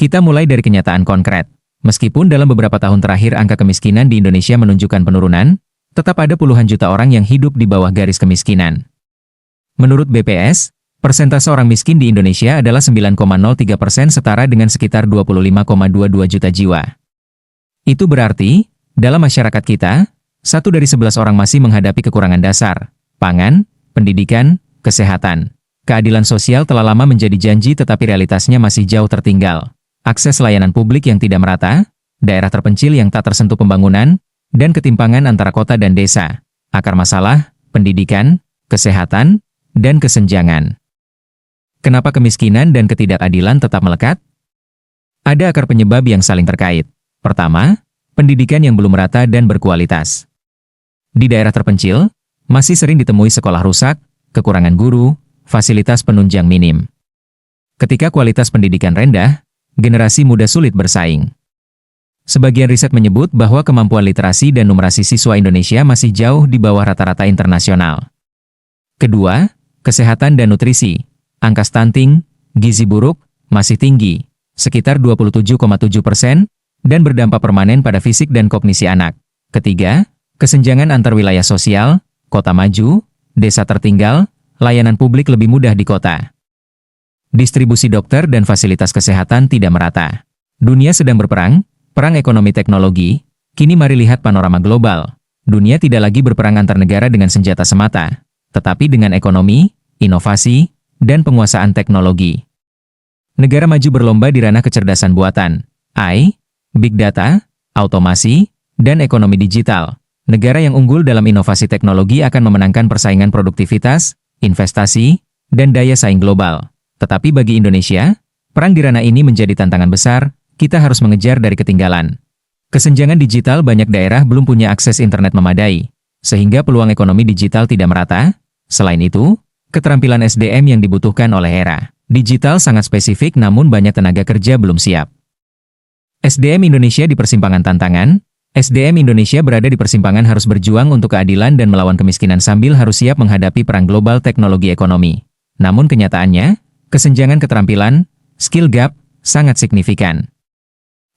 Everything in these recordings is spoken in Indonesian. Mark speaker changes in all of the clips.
Speaker 1: Kita mulai dari kenyataan konkret. Meskipun dalam beberapa tahun terakhir angka kemiskinan di Indonesia menunjukkan penurunan, tetap ada puluhan juta orang yang hidup di bawah garis kemiskinan. Menurut BPS, persentase orang miskin di Indonesia adalah 9,03%, setara dengan sekitar 25,22 juta jiwa. Itu berarti, dalam masyarakat kita, 1 dari 11 orang masih menghadapi kekurangan dasar, pangan, pendidikan, kesehatan. Keadilan sosial telah lama menjadi janji tetapi realitasnya masih jauh tertinggal. Akses layanan publik yang tidak merata, daerah terpencil yang tak tersentuh pembangunan, dan ketimpangan antara kota dan desa. Akar masalah, pendidikan, kesehatan, dan kesenjangan. Kenapa kemiskinan dan ketidakadilan tetap melekat? Ada akar penyebab yang saling terkait. Pertama, pendidikan yang belum merata dan berkualitas. Di daerah terpencil, masih sering ditemui sekolah rusak, kekurangan guru, fasilitas penunjang minim. Ketika kualitas pendidikan rendah, generasi muda sulit bersaing. Sebagian riset menyebut bahwa kemampuan literasi dan numerasi siswa Indonesia masih jauh di bawah rata-rata internasional. Kedua, kesehatan dan nutrisi. Angka stunting, gizi buruk, masih tinggi, sekitar 27,7%, dan berdampak permanen pada fisik dan kognisi anak. Ketiga, kesenjangan antar wilayah sosial, kota maju, desa tertinggal, layanan publik lebih mudah di kota. Distribusi dokter dan fasilitas kesehatan tidak merata. Dunia sedang berperang, perang ekonomi teknologi. Kini mari lihat panorama global. Dunia tidak lagi berperang antar negara dengan senjata semata, tetapi dengan ekonomi, inovasi, dan penguasaan teknologi. Negara maju berlomba di ranah kecerdasan buatan, AI, big data, automasi, dan ekonomi digital. Negara yang unggul dalam inovasi teknologi akan memenangkan persaingan produktivitas, investasi, dan daya saing global. Tetapi bagi Indonesia, perang di ranah ini menjadi tantangan besar, kita harus mengejar dari ketinggalan. Kesenjangan digital, banyak daerah belum punya akses internet memadai, sehingga peluang ekonomi digital tidak merata. Selain itu, keterampilan SDM yang dibutuhkan oleh era digital sangat spesifik namun banyak tenaga kerja belum siap. SDM Indonesia di persimpangan tantangan. SDM Indonesia berada di persimpangan, harus berjuang untuk keadilan dan melawan kemiskinan sambil harus siap menghadapi perang global teknologi ekonomi. Namun kenyataannya, kesenjangan keterampilan, skill gap, sangat signifikan.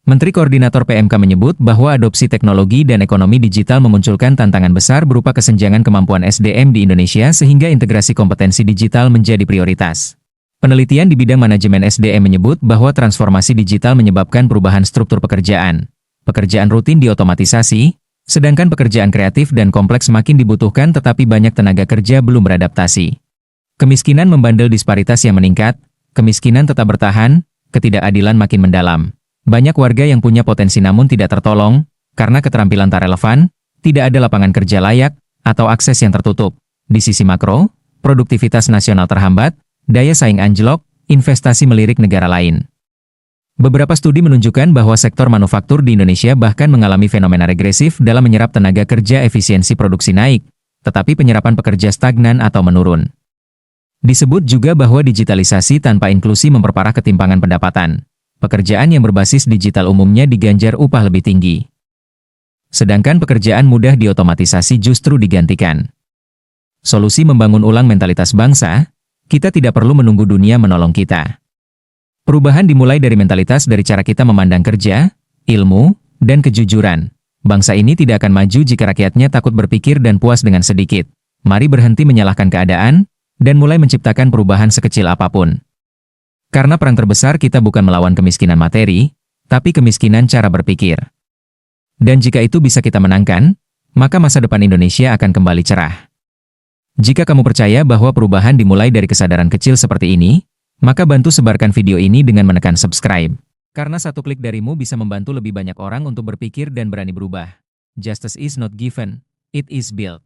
Speaker 1: Menteri Koordinator PMK menyebut bahwa adopsi teknologi dan ekonomi digital memunculkan tantangan besar berupa kesenjangan kemampuan SDM di Indonesia sehingga integrasi kompetensi digital menjadi prioritas. Penelitian di bidang manajemen SDM menyebut bahwa transformasi digital menyebabkan perubahan struktur pekerjaan. Pekerjaan rutin diotomatisasi, sedangkan pekerjaan kreatif dan kompleks makin dibutuhkan tetapi banyak tenaga kerja belum beradaptasi. Kemiskinan membandel, disparitas yang meningkat, kemiskinan tetap bertahan, ketidakadilan makin mendalam. Banyak warga yang punya potensi namun tidak tertolong, karena keterampilan tak relevan, tidak ada lapangan kerja layak, atau akses yang tertutup. Di sisi makro, produktivitas nasional terhambat, daya saing anjlok, investasi melirik negara lain. Beberapa studi menunjukkan bahwa sektor manufaktur di Indonesia bahkan mengalami fenomena regresif dalam menyerap tenaga kerja, efisiensi produksi naik, tetapi penyerapan pekerja stagnan atau menurun. Disebut juga bahwa digitalisasi tanpa inklusi memperparah ketimpangan pendapatan. Pekerjaan yang berbasis digital umumnya diganjar upah lebih tinggi. Sedangkan pekerjaan mudah diotomatisasi justru digantikan. Solusi membangun ulang mentalitas bangsa, kita tidak perlu menunggu dunia menolong kita. Perubahan dimulai dari mentalitas, dari cara kita memandang kerja, ilmu, dan kejujuran. Bangsa ini tidak akan maju jika rakyatnya takut berpikir dan puas dengan sedikit. Mari berhenti menyalahkan keadaan, dan mulai menciptakan perubahan sekecil apapun. Karena perang terbesar kita bukan melawan kemiskinan materi, tapi kemiskinan cara berpikir. Dan jika itu bisa kita menangkan, maka masa depan Indonesia akan kembali cerah. Jika kamu percaya bahwa perubahan dimulai dari kesadaran kecil seperti ini, maka bantu sebarkan video ini dengan menekan subscribe. Karena satu klik darimu bisa membantu lebih banyak orang untuk berpikir dan berani berubah. Justice is not given, it is built.